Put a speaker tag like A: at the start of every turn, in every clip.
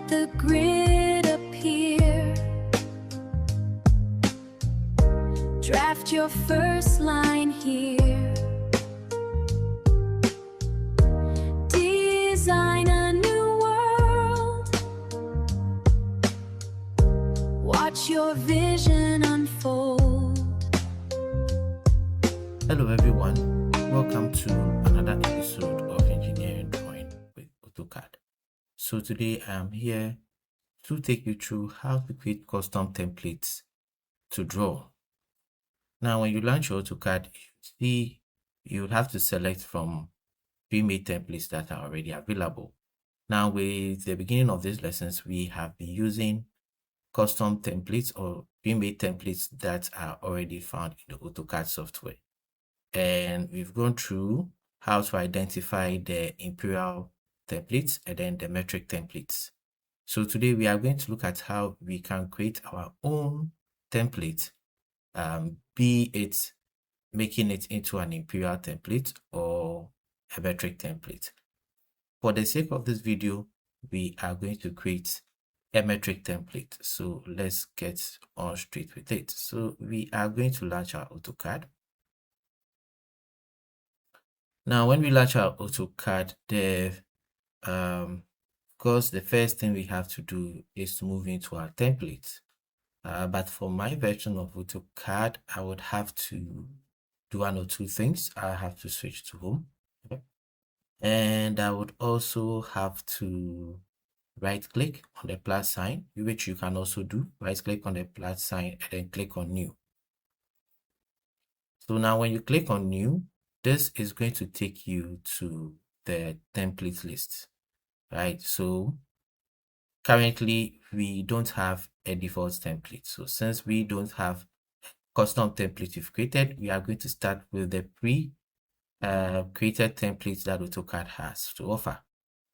A: the grid appear. Draft your first line here. Design a new world. Watch your vision unfold.
B: Hello everyone, welcome to another episode of Engineering Drawing with AutoCAD. So today I'm here to take you through how to create custom templates to draw. Now when you launch your AutoCAD, you'll have to select from pre-made templates that are already available. Now with the beginning of these lessons, we have been using custom templates or pre-made templates that are already found in the AutoCAD software. And we've gone through how to identify the imperial templates and then the metric templates. So today we are going to look at how we can create our own template, be it making it into an imperial template or a metric template. For the sake of this video, we are going to create a metric template. So let's get on straight with it. So we are going to launch our AutoCAD. Now, when we launch our AutoCAD, of course, the first thing we have to do is to move into our template. But for my version of AutoCAD, I would have to do one or two things. I have to switch to home. Okay. And I would also have to right-click on the plus sign, which you can also do. Right-click on the plus sign and then click on New. So now when you click on New, this is going to take you to the template list, right? So currently we don't have a default template. So since we don't have custom template we've created, we are going to start with the created templates that AutoCAD has to offer.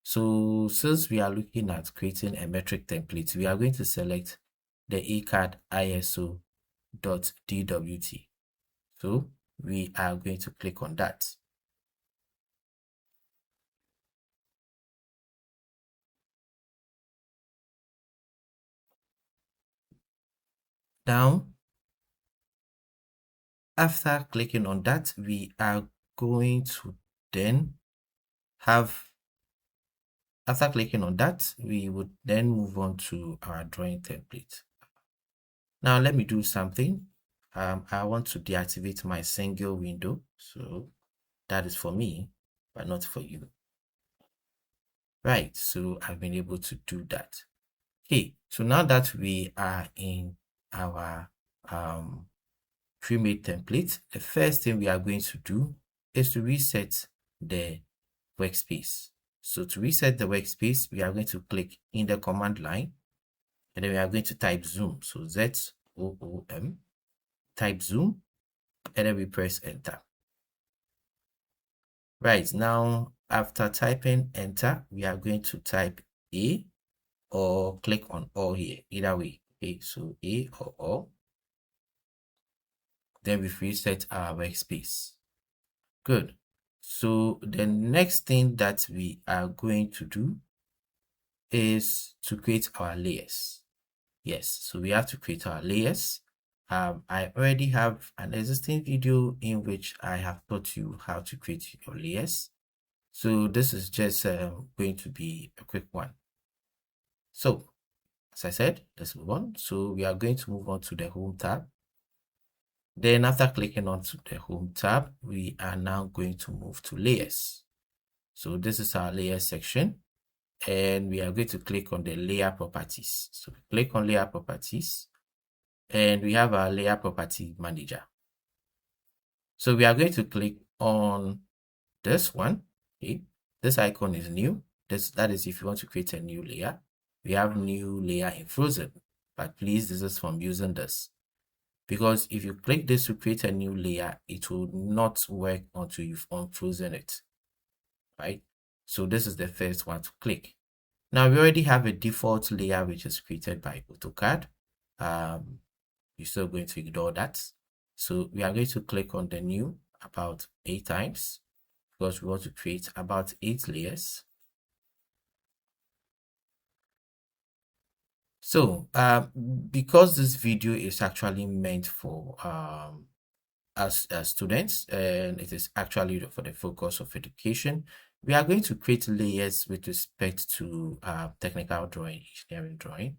B: So since we are looking at creating a metric template, we are going to select the ACAD ISO.DWT. So we are going to click on that. Now, after clicking on that, we are going to then after clicking on that, we would then move on to our drawing template. Now, let me do something. I want to deactivate my single window. So that is for me, but not for you. Right, so I've been able to do that. Okay, so now that we are in our pre-made template, the first thing we are going to do is to reset the workspace. So to reset the workspace, we are going to click in the command line, and then we are going to type zoom. So ZOOM, type zoom, and then we press enter. Right, now after typing enter, we are going to type A or click on all here, either way. Okay, so A or all. Then we reset our workspace. Good. So the next thing that we are going to do is to create our layers. Yes, so we have to create our layers. I already have an existing video in which I have taught you how to create your layers. So this is just going to be a quick one. So as I said, let's move on. So we are going to move on to the home tab. Then after clicking onto the home tab, we are now going to move to layers. So this is our layer section, and we are going to click on the layer properties. So click on layer properties, and we have our layer property manager. So we are going to click on this one. Okay, this icon is new. That is if you want to create a new layer. We have new layer in Frozen, but please, this is from using this. Because if you click this to create a new layer, it will not work until you've unfrozen it, right? So this is the first one to click. Now we already have a default layer which is created by AutoCAD. You're still going to ignore that. So we are going to click on the new about 8 times because we want to create about 8 layers. So because this video is actually meant for as students, and it is actually for the focus of education, we are going to create layers with respect to technical drawing, engineering drawing.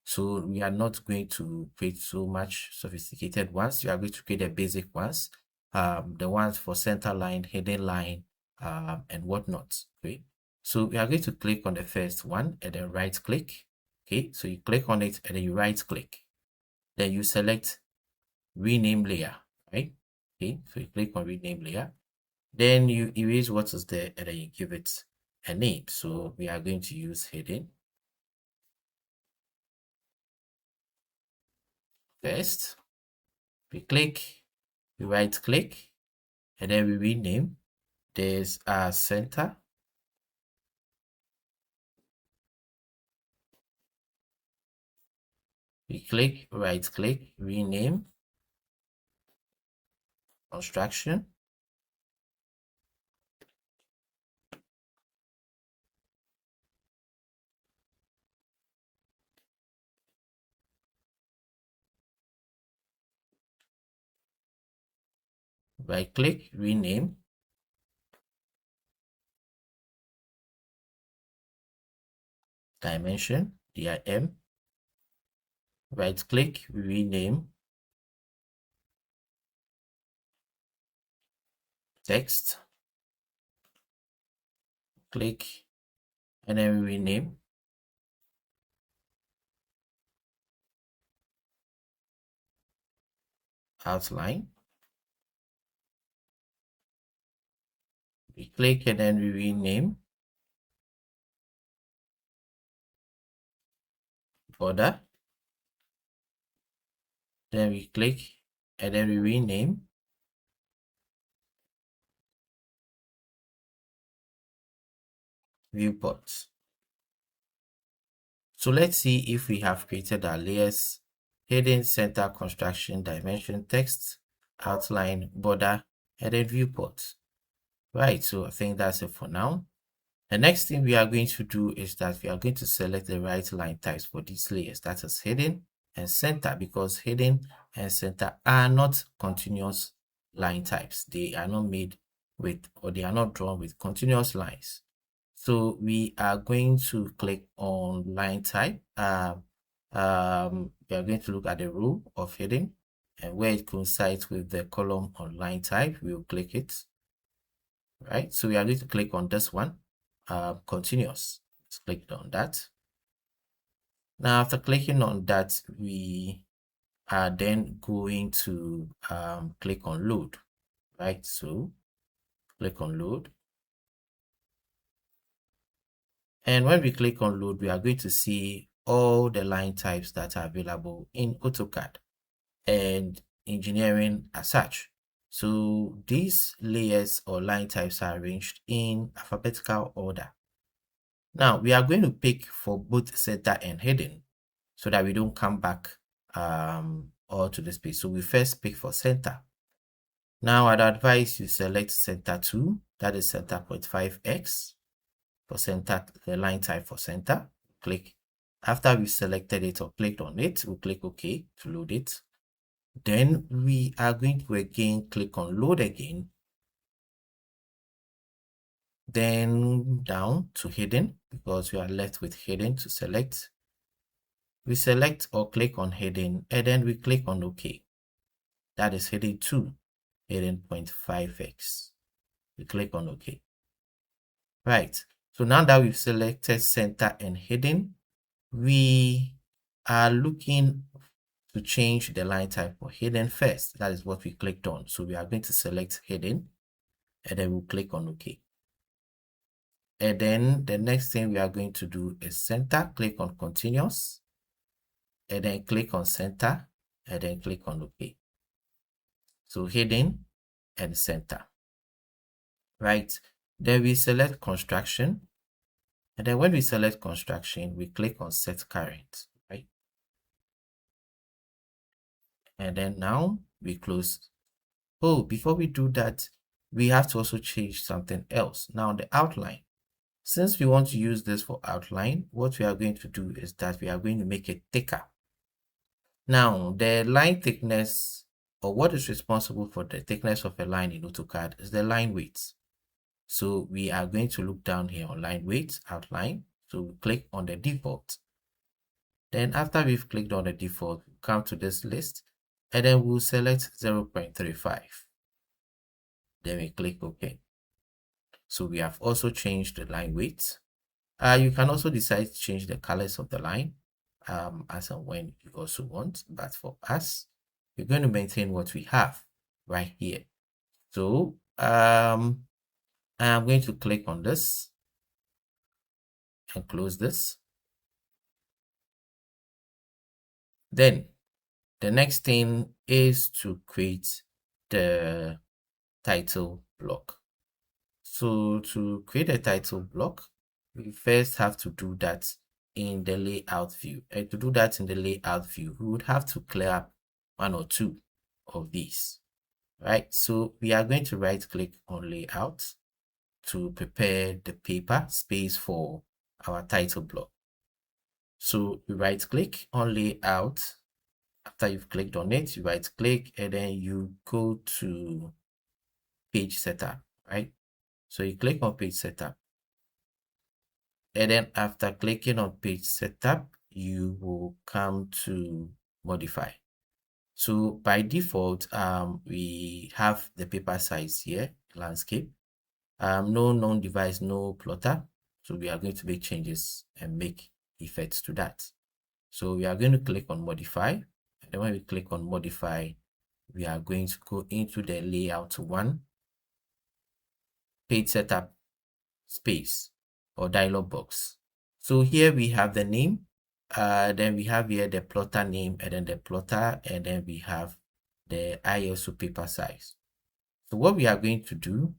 B: So we are not going to create so much sophisticated ones. We are going to create the basic ones, the ones for center line, hidden line, and whatnot. Okay. So we are going to click on the first one and then right click. Okay. So you click on it and then you right click. Then you select rename layer, right? Okay. So you click on rename layer. Then you erase what is there and then you give it a name. So we are going to use hidden. First, we click, we right click, and then we rename. There's our center. We click, right click, rename, construction. Right click, rename. Dimension, DIM. Right click, rename. Text. Click, and then rename. Outline. We click and then we rename. Border. Then we click and then we rename. Viewports. So let's see if we have created our layers: hidden, center, construction, dimension, text, outline, border, and then viewport. Right, so I think that's it for now. The next thing we are going to do is that we are going to select the right line types for these layers. That is hidden and center, because hidden and center are not continuous line types. They are not made with, or they are not drawn with continuous lines. So we are going to click on line type. We are going to look at the row of hidden, and where it coincides with the column on line type, we will click it. Right. So we are going to click on this one, continuous. Let's click on that. Now, after clicking on that, we are then going to click on load. Right. So click on load. And when we click on load, we are going to see all the line types that are available in AutoCAD and engineering as such. So these layers or line types are arranged in alphabetical order. Now we are going to pick for both center and hidden so that we don't come back all to this page. So we first pick for center. Now I'd advise you select center 2, that is center 0.5x. For center, the line type for center. Click. After we selected it or clicked on it, we'll click OK to load it. Then we are going to again click on load again. Then down to hidden, because we are left with hidden to select. We select or click on hidden, and then we click on OK. That is hidden 2, hidden 0.5x. We click on OK. Right. So now that we've selected center and hidden, we are looking to change the line type for hidden first. That is what we clicked on. So we are going to select hidden, and then we'll click on OK. And then the next thing we are going to do is center. Click on continuous, and then click on center, and then click on OK. So hidden and center. Right. Then we select construction. And then when we select construction, we click on set current, right? And then now we close. Oh, before we do that, we have to also change something else. Now the outline. Since we want to use this for outline, what we are going to do is that we are going to make it thicker. Now, the line thickness, or what is responsible for the thickness of a line in AutoCAD, is the line weight. So we are going to look down here on line weight, outline. So we click on the default. Then after we've clicked on the default, we'll come to this list, and then we'll select 0.35. Then we click OK. So we have also changed the line weight. You can also decide to change the colors of the line as and when you also want. But for us, we're going to maintain what we have right here. So I'm going to click on this and close this. Then the next thing is to create the title block. So to create a title block, we first have to do that in the layout view. And to do that in the layout view, we would have to clear up one or two of these, right? So we are going to right click on layout to prepare the paper space for our title block. So you right click on layout. After you've clicked on it, you right click and then you go to page setup, right? So you click on page setup. And then after clicking on page setup, you will come to modify. So by default, we have the paper size here, landscape. No known device, no plotter. So we are going to make changes and make effects to that. So we are going to click on modify. And then when we click on modify, we are going to go into the layout one, page setup space or dialog box. So here we have the name, then we have here the plotter name, and then the plotter, and then we have the ISO paper size. So what we are going to do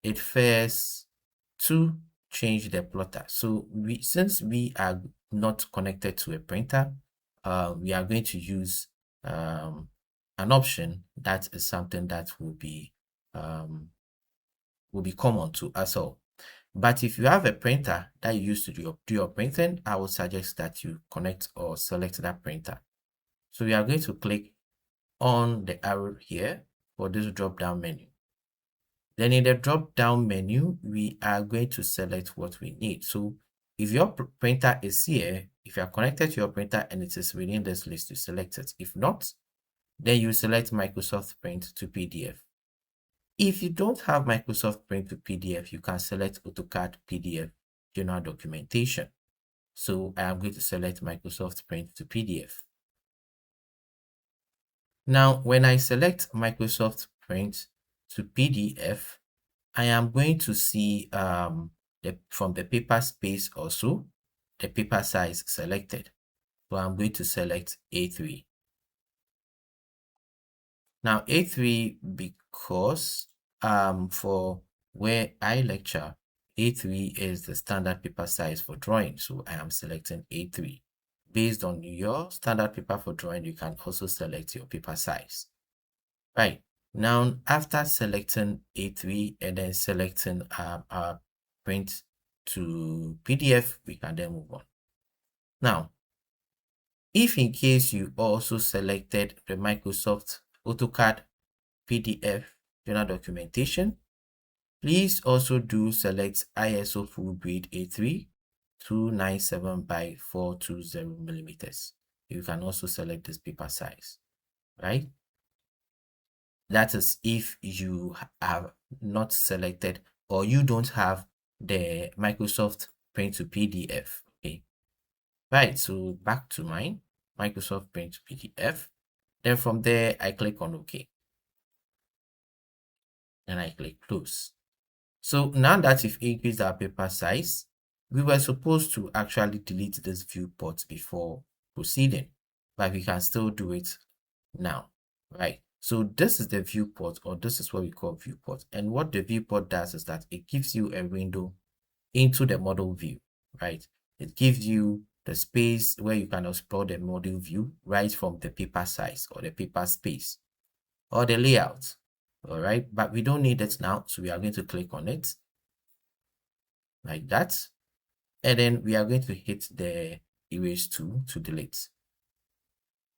B: is first to change the plotter. So since we are not connected to a printer, we are going to use an option that is something that will be common to us all. But if you have a printer that you use to do your printing, I would suggest that you connect or select that printer. So we are going to click on the arrow here for this drop down menu. Then in the drop down menu, we are going to select what we need. So if your printer is here, if you are connected to your printer and it is within this list, you select it. If not, then you select Microsoft Print to PDF. If you don't have Microsoft Print to PDF, you can select AutoCAD PDF General Documentation. So I am going to select Microsoft Print to PDF. Now, when I select Microsoft Print to PDF, I am going to see from the paper space also, the paper size selected. So I'm going to select A3. Now A3 because for where I lecture, A3 is the standard paper size for drawing. So I am selecting A3. Based on your standard paper for drawing, you can also select your paper size. Right. Now, after selecting A3 and then selecting our print to PDF, we can then move on. Now, if in case you also selected the Microsoft AutoCAD PDF General Documentation, please also do select ISO full grade A3 297 by 420 millimeters. You can also select this paper size, right? That is if you have not selected or you don't have the Microsoft Print to PDF. Okay, right. So back to mine, Microsoft Print to PDF. Then from there, I click on OK. And I click close. So now that we've increased our paper size, we were supposed to actually delete this viewport before proceeding, but we can still do it now, right? So this is the viewport, or this is what we call viewport. And what the viewport does is that it gives you a window into the model view, right? It gives you the space where you can explore the model view right from the paper size or the paper space or the layout. All right, but we don't need it now, so we are going to click on it. like that. And then we are going to hit the erase tool to delete.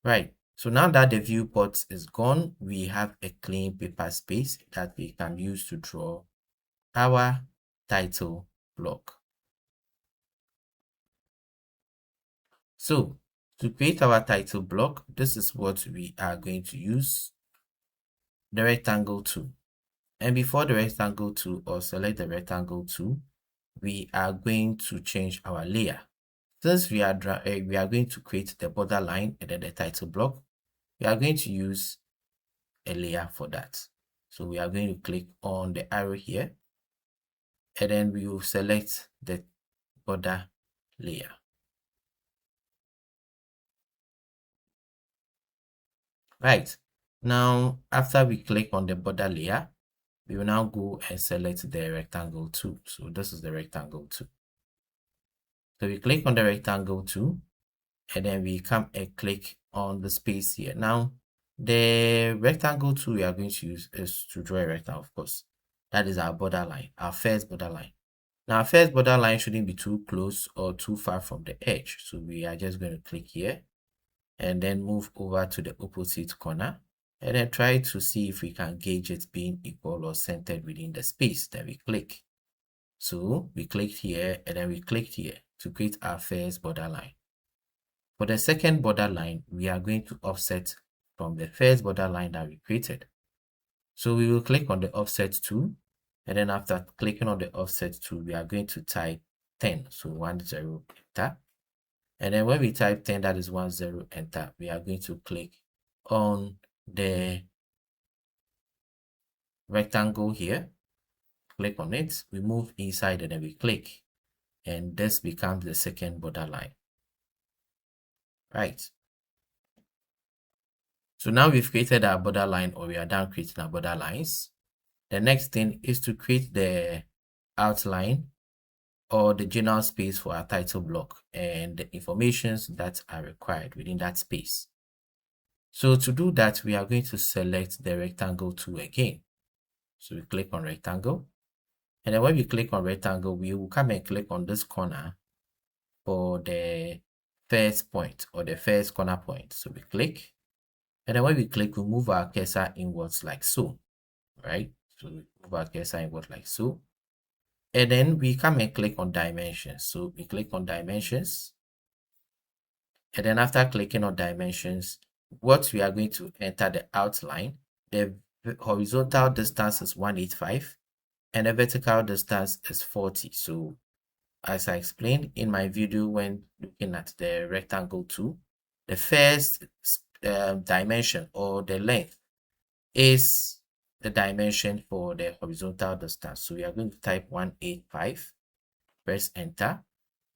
B: Right. So now that the viewport is gone, we have a clean paper space that we can use to draw our title block. So to create our title block, this is what we are going to use: the rectangle tool. And before the rectangle tool, or select the rectangle tool, we are going to change our layer. Since we are going to create the border line and then the title block, we are going to use a layer for that. So we are going to click on the arrow here, and then we will select the border layer. Right. Now, after we click on the border layer, we will now go and select the rectangle tool. So this is the rectangle tool. So we click on the rectangle tool, and then we come and click on the space here. Now, the rectangle tool we are going to use is to draw a rectangle, of course. That is our border line, our first border line. Now, our first border line shouldn't be too close or too far from the edge. So we are just going to click here and then move over to the opposite corner, and then try to see if we can gauge it being equal or centered within the space. Then we click. So we clicked here, and then we clicked here to create our first border line. For the second border line, we are going to offset from the first border line that we created. So we will click on the offset tool, and then after clicking on the offset tool, we are going to type 10. So 10, enter. And then when we type 10, that is 10, enter. We are going to click on the rectangle here, click on it, we move inside, and then we click, and this becomes the second border line. Right. So now we've created our border line, or we are done creating our border lines. The next thing is to create the outline or the general space for our title block and the informations that are required within that space. So to do that, we are going to select the rectangle tool again. So we click on rectangle, and then when we click on rectangle, we will come and click on this corner for the first point or the first corner point. So we click, and then when we click, we move our cursor inwards like so, right? So we move our cursor inwards like so, and then we come and click on dimensions. So we click on dimensions, and then after clicking on dimensions, what we are going to enter the outline. The horizontal distance is 185 and the vertical distance is 40. So as I explained in my video when looking at the rectangle tool, the first dimension or the length is the dimension for the horizontal distance. So we are going to type 185, press enter,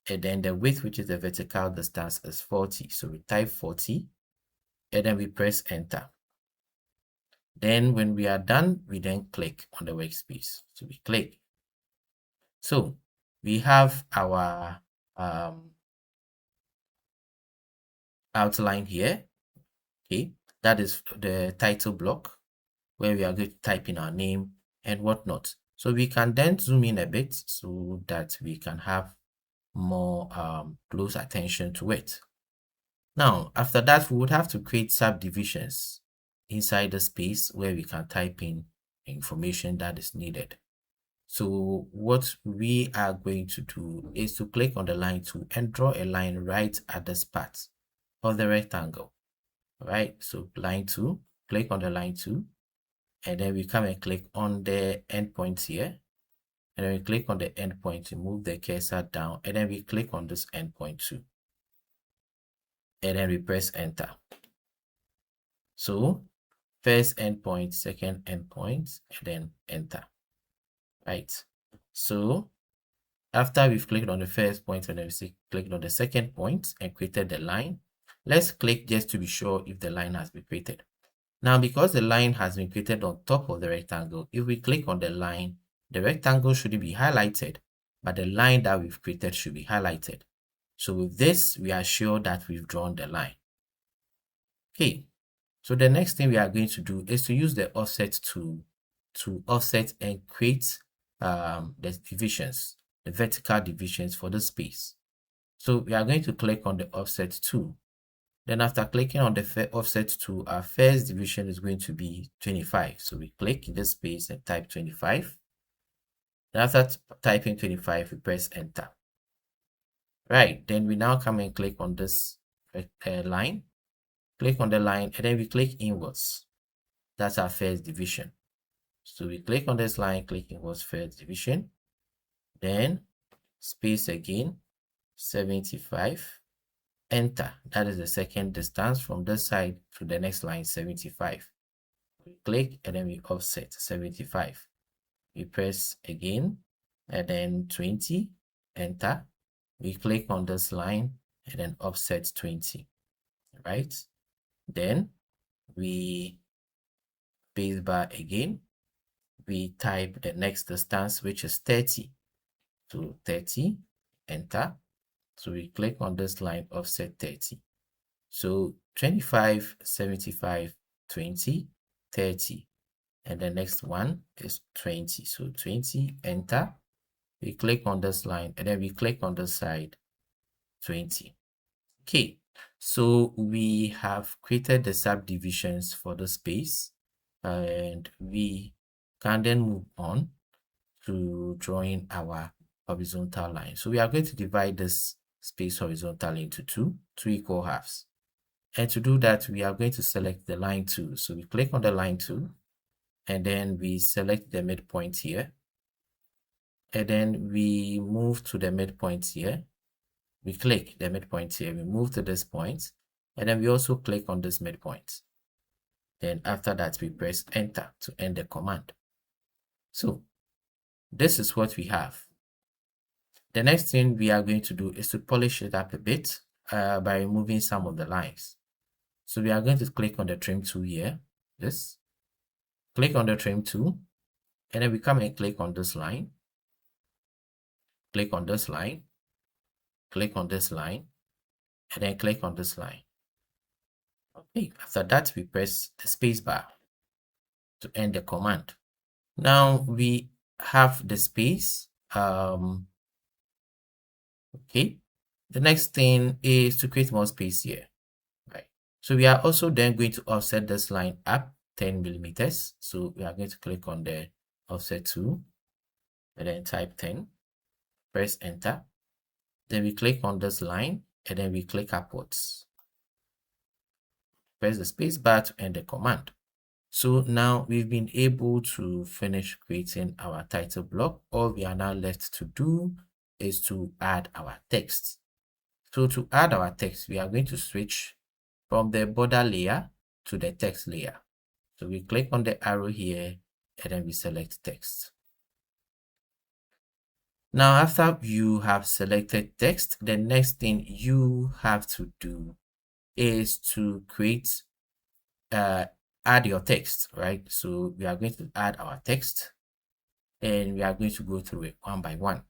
B: and then the width, which is the vertical distance, is 40. So we type 40, and then we press enter. Then when we are done, we then click on the workspace. So we click. So we have our outline here. Okay, that is the title block where we are going to type in our name and whatnot. So we can then zoom in a bit so that we can have more close attention to it. Now, after that, we would have to create subdivisions inside the space where we can type in information that is needed. So what we are going to do is to click on the line tool and draw a line right at this part of the rectangle. Right, so line tool, click on the line tool, and then we come and click on the endpoint here, and then we click on the endpoint to move the cursor down, and then we click on this endpoint too, and then we press enter. So first endpoint, second endpoint, and then enter. Right, so after we've clicked on the first point and then we clicked on the second point and created the line, let's click just to be sure if the line has been created. Now, because the line has been created on top of the rectangle, if we click on the line, the rectangle shouldn't be highlighted, but the line that we've created should be highlighted. So with this, we are sure that we've drawn the line. Okay, so the next thing we are going to do is to use the offset tool to offset and create the divisions. the vertical divisions for the space. So we are going to click on the offset tool. Then after clicking on the offset tool, our first division is going to be 25. So we click in the space and type 25. Then after typing 25, we press enter. Right, then we now come and click on this line. Click on the line and then we click inwards. That's our first division. So we click on this line, click inwards, first division. Then space again, 75. Enter. That is the second distance from this side to the next line, 75. We click and then we offset 75. We press again and then 20. Enter. We click on this line and then offset 20. Right? Then we space bar again. We type the next distance, which is 30. So 30. Enter. So we click on this line, offset 30. So 25, 75, 20, 30. And the next one is 20. So 20, enter. We click on this line and then we click on the side, 20. Okay, so we have created the subdivisions for the space and we can then move on to drawing our horizontal line. So we are going to divide this space horizontally into two equal halves. And to do that, we are going to select the line tool. So we click on the line tool and then we select the midpoint here. And then we move to the midpoint here. We click the midpoint here. We move to this point. And then we also click on this midpoint. Then after that, we press enter to end the command. So this is what we have. The next thing we are going to do is to polish it up a bit by removing some of the lines. So we are going to click on the trim tool here. This. Click on the trim tool. And then we come and click on this line. Click on this line. Click on this line. And then click on this line. Okay. After that, we press the space bar to end the command. Now we have the space. Okay, the next thing is to create more space here, right? So we are also then going to offset this line up 10 millimeters. So we are going to click on the offset tool and then type 10, press enter. Then we click on this line and then we click upwards. Press the space bar to end the command. So now we've been able to finish creating our title block. All we are now left to do is to add our text. So to add our text, we are going to switch from the border layer to the text layer. So we click on the arrow here and then we select text. Now, after you have selected text, the next thing you have to do is to create, add your text, right? So we are going to add our text and we are going to go through it one by one.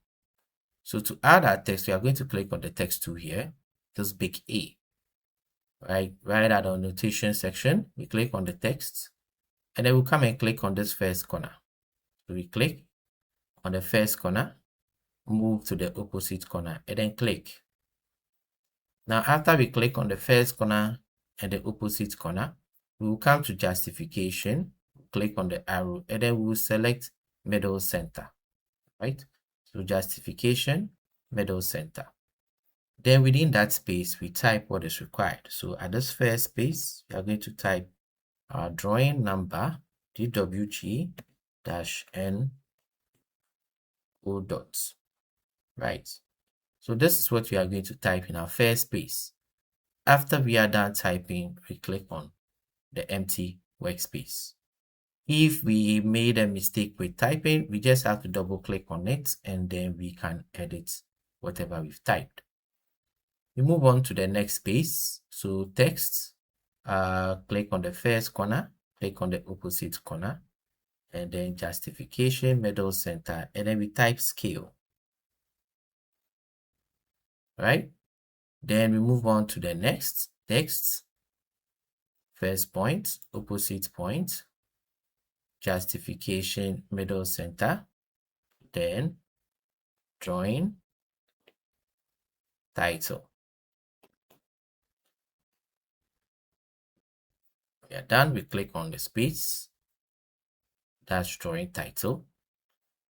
B: So to add our text, we are going to click on the text tool here, this big A, right at the annotation section. We click on the text and then we'll come and click on this first corner. So we click on the first corner, move to the opposite corner and then click. Now, after we click on the first corner and the opposite corner, we will come to justification, click on the arrow and then we will select middle center, right? So justification, middle center. Then within that space, we type what is required. So at this first space, we are going to type our drawing number, DWG-N O dots, right? So this is what we are going to type in our first space. After we are done typing, we click on the empty workspace. If we made a mistake with typing, we just have to double click on it and then we can edit whatever we've typed. We move on to the next space. So text, click on the first corner, click on the opposite corner, and then justification, middle center, and then we type scale. Right? Then we move on to the next text, first point, opposite point, justification, middle center, then drawing title. We are done. We click on the space. That's drawing title.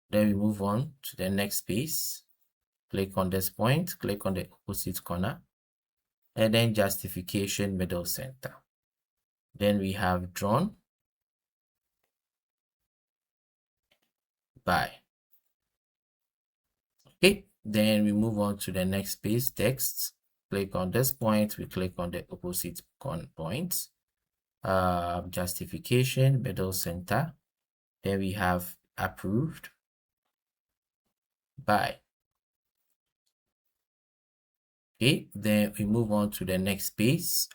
B: Then we move on to the next space. Click on this point, click on the opposite corner, and then justification middle center. Then we have drawn by. Okay, then we move on to the next space, text. Click on this point, we click on the opposite point, justification middle center. Then we have approved by. Okay, then we move on to the next space,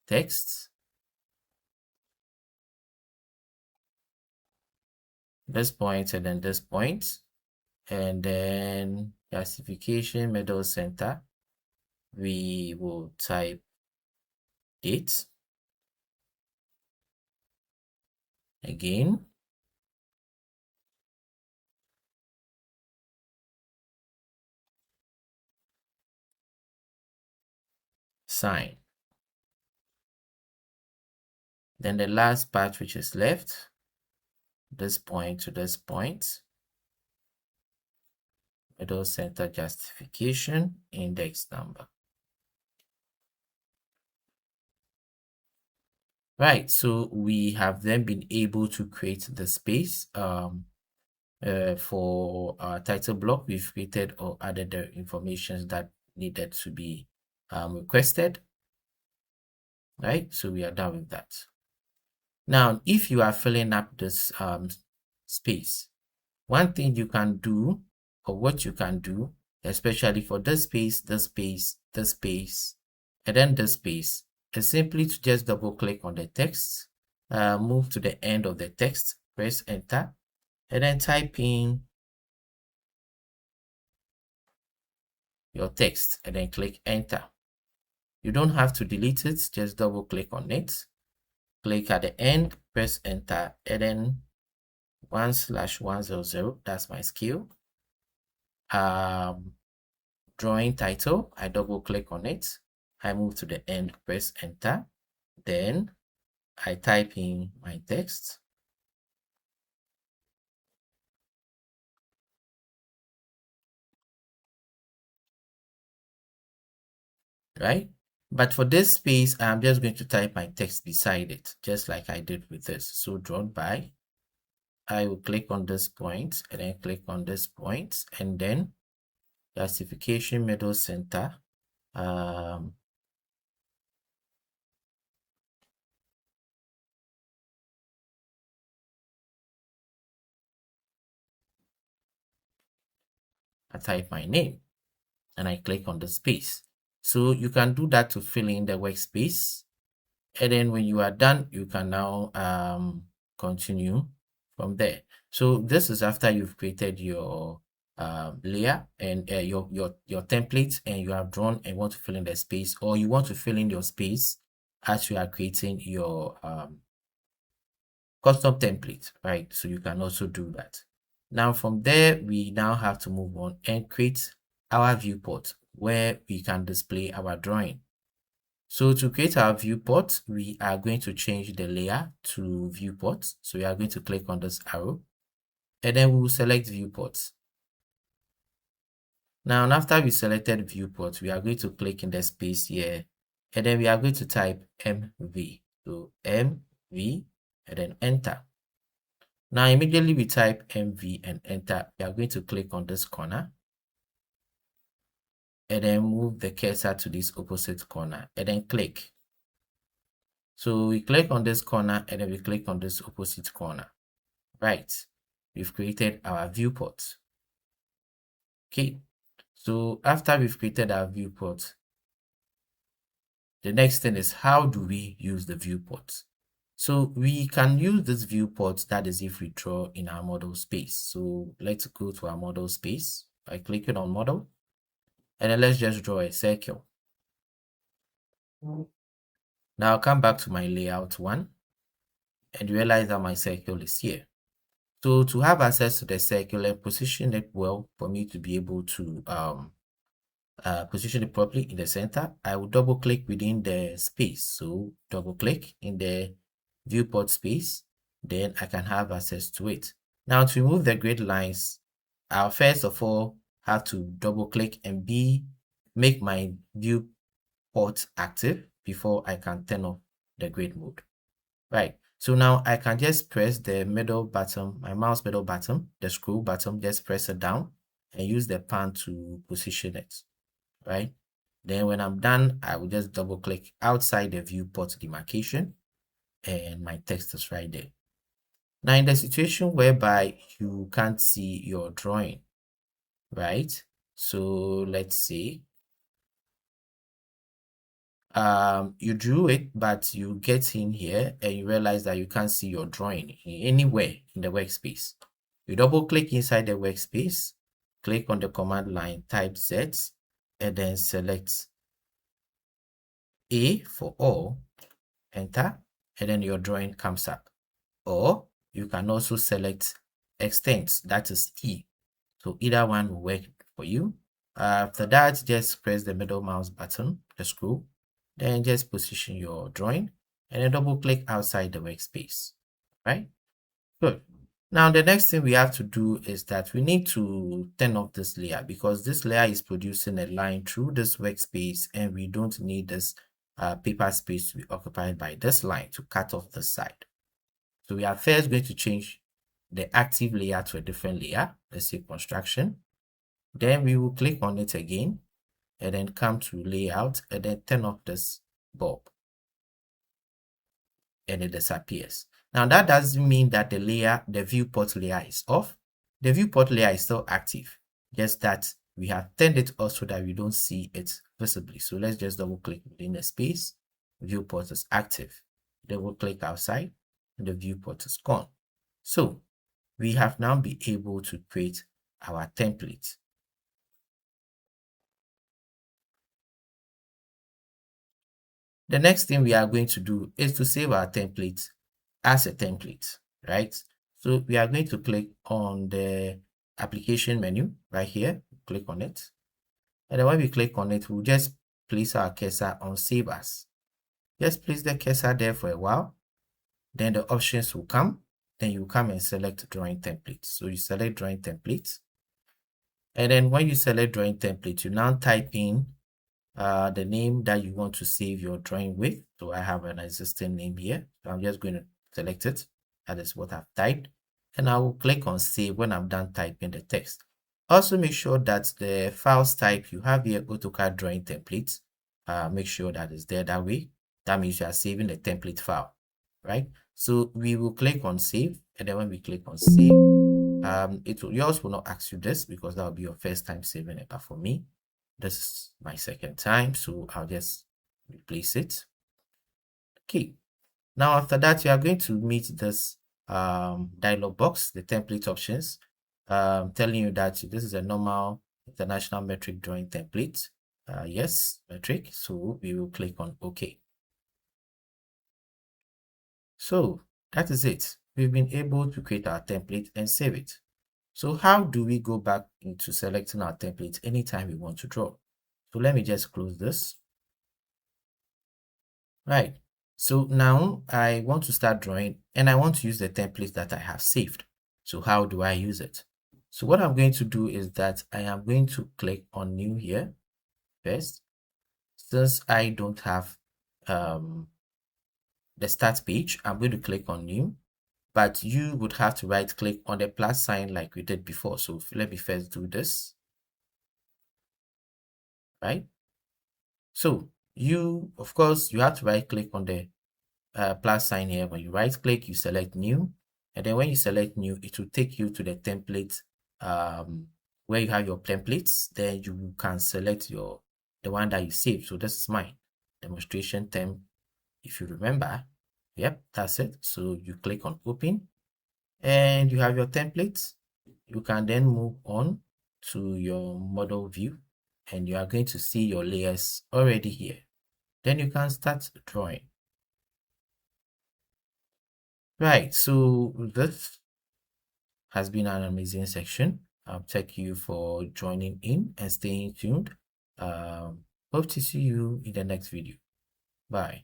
B: text. This point and then this point, and then justification middle center. We will type date again. Sign. Then the last part which is left, this point to this point, middle center justification, index number. Right, so we have then been able to create the space for our title block. We've created or added the information that needed to be requested. Right, so we are done with that. Now, if you are filling up this space, one thing you can do, or what you can do, especially for this space, this space, this space, and then this space, is simply to just double click on the text, move to the end of the text, press enter, and then type in your text and then click enter. You don't have to delete it, just double click on it, click at the end, press enter, and then 1/100, that's my scale. Drawing title, I double click on it, I move to the end, press enter, then I type in my text. Right? But for this space, I'm just going to type my text beside it, just like I did with this. So drawn by, I will click on this point and then click on this point, and then justification middle center. I type my name and I click on the space. So you can do that to fill in the workspace. And then when you are done, you can now continue from there. So this is after you've created your layer and your template, and you have drawn and want to fill in the space, or you want to fill in your space as you are creating your custom template, right? So you can also do that. Now from there, we now have to move on and create our viewport where we can display our drawing. So to create our viewport, we are going to change the layer to viewport. So we are going to click on this arrow, and then we will select viewport. Now, after we selected viewport, we are going to click in the space here, and then we are going to type MV. So MV, and then enter. Now, immediately we type MV and enter, we are going to click on this corner, and then move the cursor to this opposite corner, and then click. So we click on this corner, and then we click on this opposite corner. Right, we've created our viewport. Okay, so after we've created our viewport, the next thing is, how do we use the viewport? So we can use this viewport, that is if we draw in our model space. So let's go to our model space by clicking on model, and then let's just draw a circle. Now I'll come back to my layout one and realize that my circle is here. So to have access to the circular, position it well for me to be able to position it properly in the center. I will double click within the space. So double click in the viewport space, then I can have access to it. Now to remove the grid lines, I'll first of all have to double click and make my viewport active before I can turn off the grid mode. Right. So now I can just press the middle button, my mouse middle button, the scroll button, just press it down and use the pan to position it. Right. Then when I'm done, I will just double click outside the viewport demarcation and my text is right there. Now in the situation whereby you can't see your drawing, right? So let's say you drew it, but you get in here and you realize that you can't see your drawing anywhere in the workspace. You double click inside the workspace, click on the command line, type Z, and then select A for all, enter, and then your drawing comes up. Or you can also select extents, that is E. So either one will work for you. After that, just press the middle mouse button, the scroll, then just position your drawing and then double click outside the workspace, right? Good. Now the next thing we have to do is that we need to turn off this layer because this layer is producing a line through this workspace and we don't need this paper space to be occupied by this line to cut off the side. So we are first going to change the active layer to a different layer, let's say construction. Then we will click on it again and then come to layout and then turn off this bulb and it disappears. Now that doesn't mean that the viewport layer is off. The viewport layer is still active, just that we have turned it off so that we don't see it visibly. So let's just double click within the space. Viewport is active. Double click outside and the viewport is gone. So we have now been able to create our template. The next thing we are going to do is to save our template as a template, right? So we are going to click on the application menu right here, click on it. And then when we click on it, we'll just place our cursor on Save As. Just place the cursor there for a while. Then the options will come. Then you come and select Drawing Template. So you select Drawing Template. And then when you select Drawing Template, you now type in the name that you want to save your drawing with. So I have an existing name here. So I'm just going to select it. That is what I've typed. And I will click on Save when I'm done typing the text. Also make sure that the files type you have here, AutoCAD drawing templates, make sure that is there that way. That means you are saving the template file, right? So we will click on Save. And then when we click on Save, yours will not ask you this because that will be your first time saving it. But for me, this is my second time, so I'll just replace it. Okay. Now after that, you are going to meet this dialog box, the template options, telling you that this is a normal international metric drawing template. Yes, metric. So we will click on OK. So that is it. We've been able to create our template and save it. So how do we go back into selecting our template anytime we want to draw? So let me just close this. Right. So now I want to start drawing and I want to use the template that I have saved. So how do I use it? So what I'm going to do is that I am going to click on New here first. Since I don't have the start page, I'm going to click on New. But you would have to right click on the plus sign like we did before. So let me first do this. Right. So you, of course, you have to right click on the plus sign here. When you right click, you select New. And then when you select New, it will take you to the template where you have your templates. Then you can select the one that you saved. So this is mine, demonstration term. If you remember, yep, that's it. So you click on Open. And you have your templates. You can then move on to your model view and you are going to see your layers already here. Then you can start drawing. Right, so this has been an amazing section. Thank you for joining in and staying tuned. Hope to see you in the next video. Bye.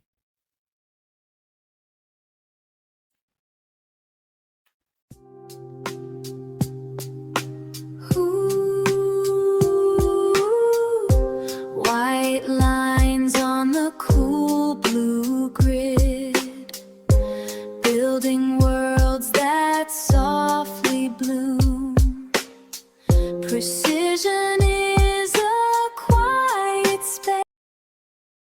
A: White lines on the cool blue grid, building worlds that softly bloom. Precision